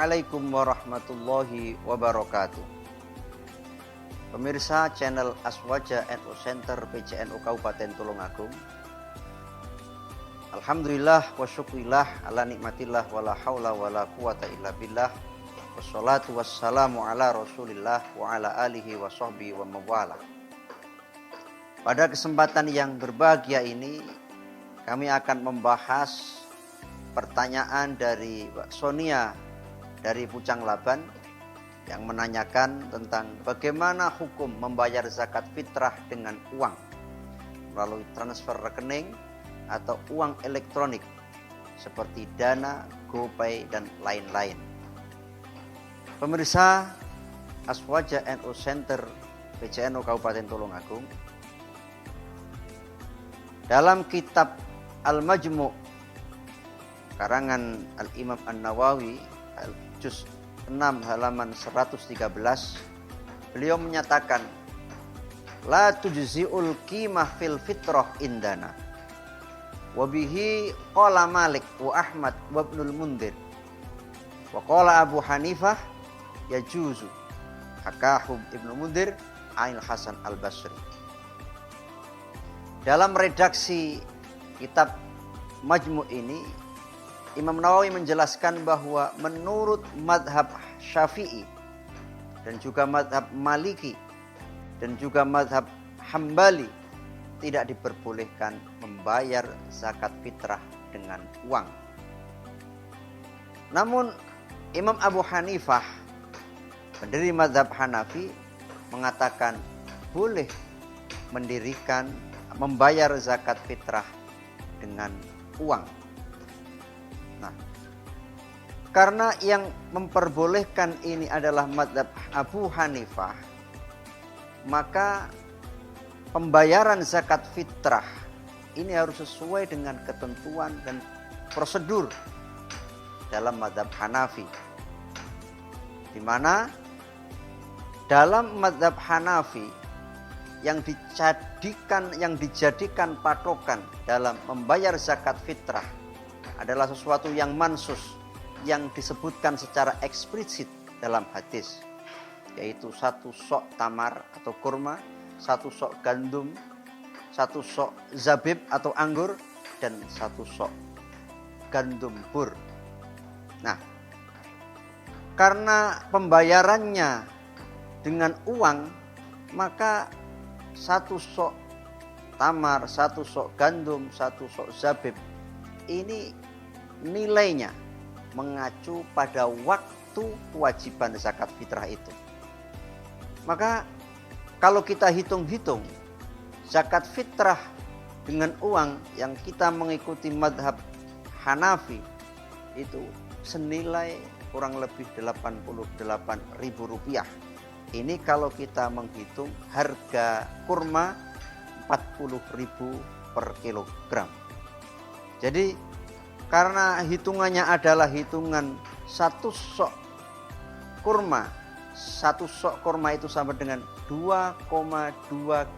Assalamualaikum warahmatullahi wabarakatuh. Pemirsa channel Aswaja NU Center PCNU Kabupaten Tulungagung. Alhamdulillah wa syukurillah ala nikmatillah wala haula wala quwata illa billah. Wassalatu wassalamu ala Rasulillah wa ala alihi wa sahbihi wa mawala. Pada kesempatan yang berbahagia ini kami akan membahas pertanyaan dari Mbak Sonia dari Pucang Laban yang menanyakan tentang bagaimana hukum membayar zakat fitrah dengan uang melalui transfer rekening atau uang elektronik seperti Dana, GoPay dan lain-lain. Pemirsa Aswaja NU Center PCNU Kabupaten Tulungagung, dalam kitab Al-Majmu' karangan Al-Imam An-Nawawi juz 6 halaman 113, beliau menyatakan la tujzi'ul qimah fil fitrah indana wa bihi qala Malik wa Ahmad wa Ibnul Mundhir wa qala Abu Hanifah yajuzu hakahu Ibnu Mundhir Ainul Hasan Al-Basri. Dalam redaksi kitab Majmu' ini Imam Nawawi menjelaskan bahwa menurut madhab Syafi'i dan juga madhab Maliki dan juga madhab Hambali tidak diperbolehkan membayar zakat fitrah dengan uang. Namun Imam Abu Hanifah, pendiri madhab Hanafi, mengatakan boleh membayar zakat fitrah dengan uang. Nah, karena yang memperbolehkan ini adalah mazhab Abu Hanifah, maka pembayaran zakat fitrah ini harus sesuai dengan ketentuan dan prosedur dalam mazhab Hanafi. Di mana dalam mazhab Hanafi yang dijadikan patokan dalam membayar zakat fitrah adalah sesuatu yang mansus, yang disebutkan secara eksplisit dalam hadis, yaitu 1 sok tamar atau kurma, 1 sok gandum, 1 sok zabib atau anggur, dan 1 sok gandum bur. Nah, karena pembayarannya dengan uang, maka 1 sok tamar, 1 sok gandum, 1 sok zabib ini nilainya mengacu pada waktu kewajiban zakat fitrah itu. Maka kalau kita hitung-hitung zakat fitrah dengan uang yang kita mengikuti madhab Hanafi itu senilai kurang lebih Rp88.000. Ini kalau kita menghitung harga kurma 40.000 per kilogram. Jadi karena hitungannya adalah hitungan 1 sok kurma. 1 sok kurma itu sama dengan 2,2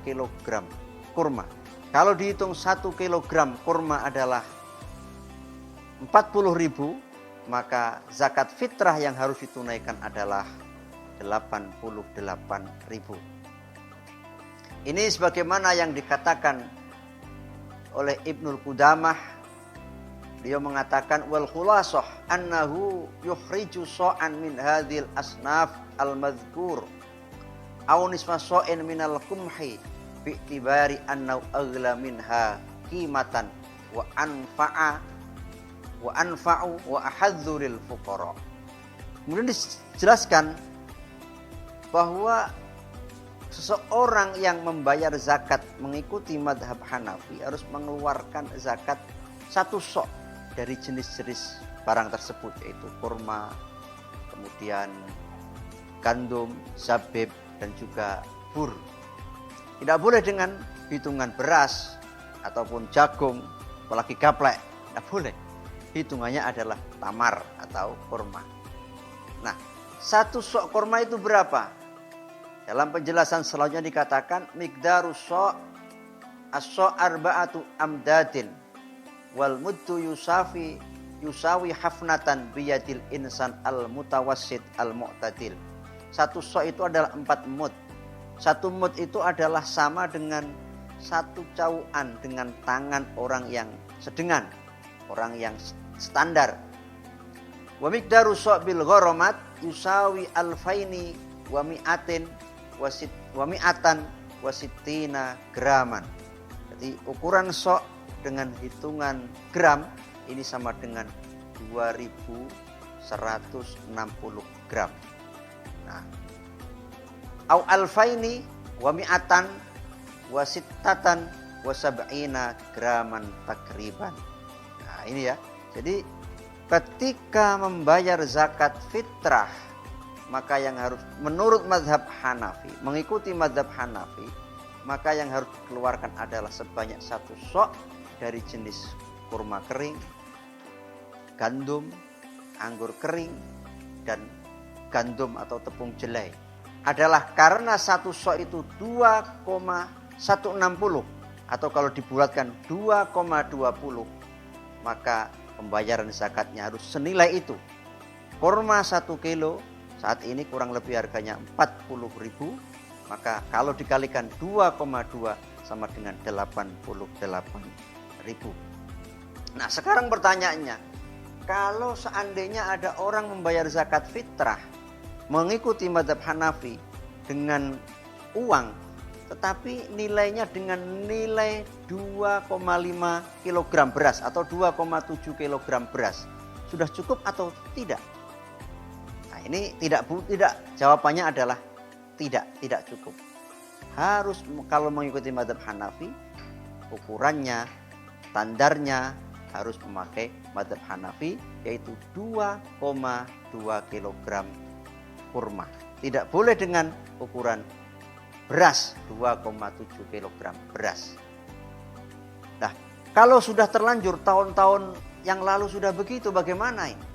kilogram kurma. Kalau dihitung 1 kilogram kurma adalah 40.000, maka zakat fitrah yang harus ditunaikan adalah 88.000. Ini sebagaimana yang dikatakan oleh Ibnul Qudamah. Beliau mengatakan wal khulasah annahu yukhriju so'an min hadhil asnaf al-madhkur aw nisfa so'in minal qumhi bi'tibari annahu aghla minha qimatan wa anfa'u wa ahadzu lil fuqara. Kemudian dijelaskan bahwa seseorang yang membayar zakat mengikuti madhab Hanafi harus mengeluarkan zakat 1 sok dari jenis-jenis barang tersebut, yaitu kurma, kemudian gandum, zabib, dan juga bur. Tidak boleh dengan hitungan beras ataupun jagung, apalagi gaplek, tidak boleh. Hitungannya adalah tamar atau kurma. Nah, 1 sok kurma itu berapa? Dalam penjelasan selanjutnya dikatakan miqdaru so' as-so' arba'atu amdadin wal muddu yusafi yusawi hafnatan biyadil insan al-mutawassit al-mu'tadil. Satu so' itu adalah 4 mud. Satu mud itu adalah sama dengan satu cauan dengan tangan orang yang sedengan, orang yang standar. Wa miqdaru so' bil gharamat yusawi alfaini wa mi'atin wa mi'atan wa sittina graman. Jadi ukuran so' dengan hitungan gram ini sama dengan 2160 gram. Nah, au alfaini wa mi'atan wa sittatan wa sab'ina graman takriban. Nah, ini ya. Jadi ketika membayar zakat fitrah, maka yang harus menurut mazhab Hanafi, mengikuti mazhab Hanafi, maka yang harus dikeluarkan adalah sebanyak 1 sok dari jenis kurma kering, gandum, anggur kering, dan gandum atau tepung jelai. Adalah karena 1 sok itu 2,160 atau kalau dibulatkan 2,20, maka pembayaran zakatnya harus senilai itu. Kurma 1 kilo saat ini kurang lebih harganya 40.000, maka kalau dikalikan 2,2 sama dengan 88.000. Nah, sekarang pertanyaannya, kalau seandainya ada orang membayar zakat fitrah mengikuti mazhab Hanafi dengan uang, tetapi nilainya dengan nilai 2,5 kg beras atau 2,7 kg beras, sudah cukup atau tidak? Nah, ini tidak, jawabannya adalah tidak cukup. Harus kalau mengikuti mazhab Hanafi, ukurannya, standarnya harus memakai mazhab Hanafi, yaitu 2,2 kg kurma. Tidak boleh dengan ukuran beras 2,7 kg beras. Nah, kalau sudah terlanjur tahun-tahun yang lalu sudah begitu, bagaimana ini?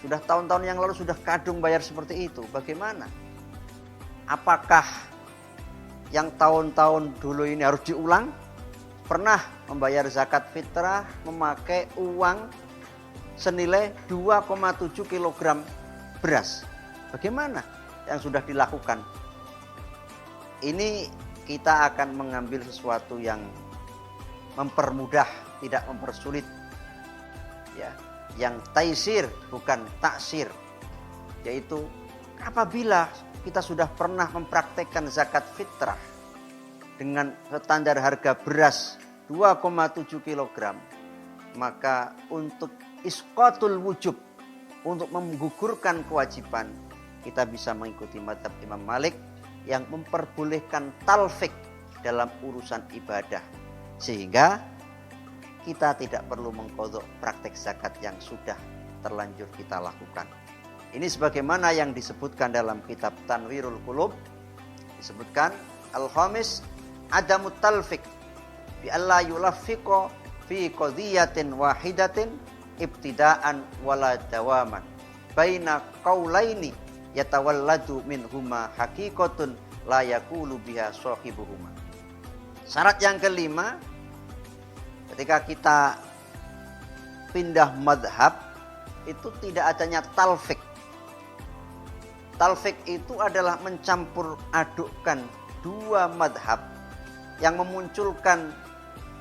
Sudah tahun-tahun yang lalu sudah kadung bayar seperti itu, bagaimana? Apakah yang tahun-tahun dulu ini harus diulang? Pernah membayar zakat fitrah memakai uang senilai 2,7 kg beras. Bagaimana yang sudah dilakukan? Ini kita akan mengambil sesuatu yang mempermudah, tidak mempersulit. Ya, yang taisir bukan taksir. Yaitu apabila kita sudah pernah mempraktekkan zakat fitrah dengan standar harga beras 2,7 kg, maka untuk isqatul wujub, untuk menggugurkan kewajiban, kita bisa mengikuti mazhab Imam Malik yang memperbolehkan talfik dalam urusan ibadah, sehingga kita tidak perlu mengqadha praktek zakat yang sudah terlanjur kita lakukan. Ini sebagaimana yang disebutkan dalam kitab Tanwirul Qulub, disebutkan al-khamis adamut talfik bi alla yulaffiqa fi qadhiyatin wahidatin ibtidaan wala dawaman baina qaulaini yatawalladu minhuma haqiqatun la yaqulu biha sahibuhuma. Syarat yang kelima, ketika kita pindah madhab, itu tidak adanya talfik. Talfik itu adalah mencampur adukkan dua madhab yang memunculkan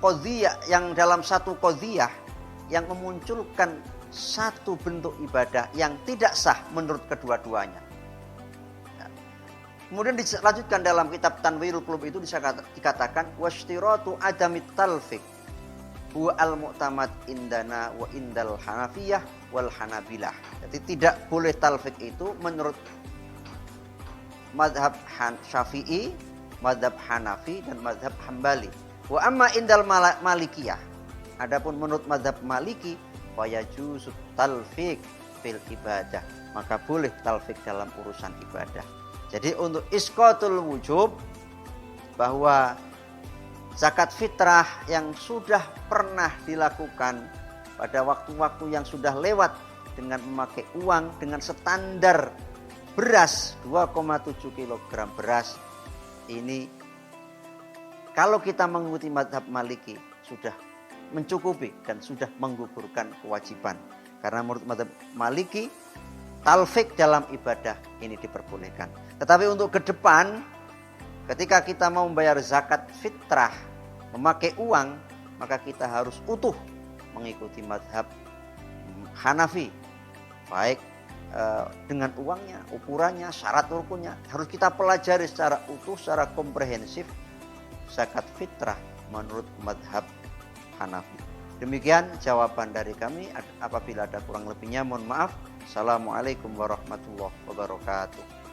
qadhiyah, yang dalam satu qadhiyah yang memunculkan satu bentuk ibadah yang tidak sah menurut kedua-duanya. Nah, kemudian dilanjutkan dalam kitab Tanwirul Qulub itu dikatakan wastiratu adamit talfik huwa al-mu'tamad indana wa indal Hanafiyah wal Hanabilah. Jadi tidak boleh talfik itu menurut mazhab Syafi'i, mazhab Hanafi, dan mazhab Hambali. Wa amma indal Malikiyah, adapun menurut mazhab Maliki, wa yajuzu talfik fil ibadah, maka boleh talfik dalam urusan ibadah. Jadi untuk isqatul wujub, bahwa zakat fitrah yang sudah pernah dilakukan pada waktu-waktu yang sudah lewat dengan memakai uang dengan standar beras 2,7 kg beras, ini kalau kita mengikuti mazhab Maliki sudah mencukupi dan sudah menggugurkan kewajiban. Karena menurut mazhab Maliki, talfik dalam ibadah ini diperbolehkan. Tetapi untuk ke depan, ketika kita mau membayar zakat fitrah, memakai uang, maka kita harus utuh mengikuti mazhab Hanafi. Baik dengan uangnya, ukurannya, syarat rukunnya, harus kita pelajari secara utuh, secara komprehensif zakat fitrah menurut mazhab Hanafi. Demikian jawaban dari kami. Apabila ada kurang lebihnya mohon maaf. Assalamualaikum warahmatullahi wabarakatuh.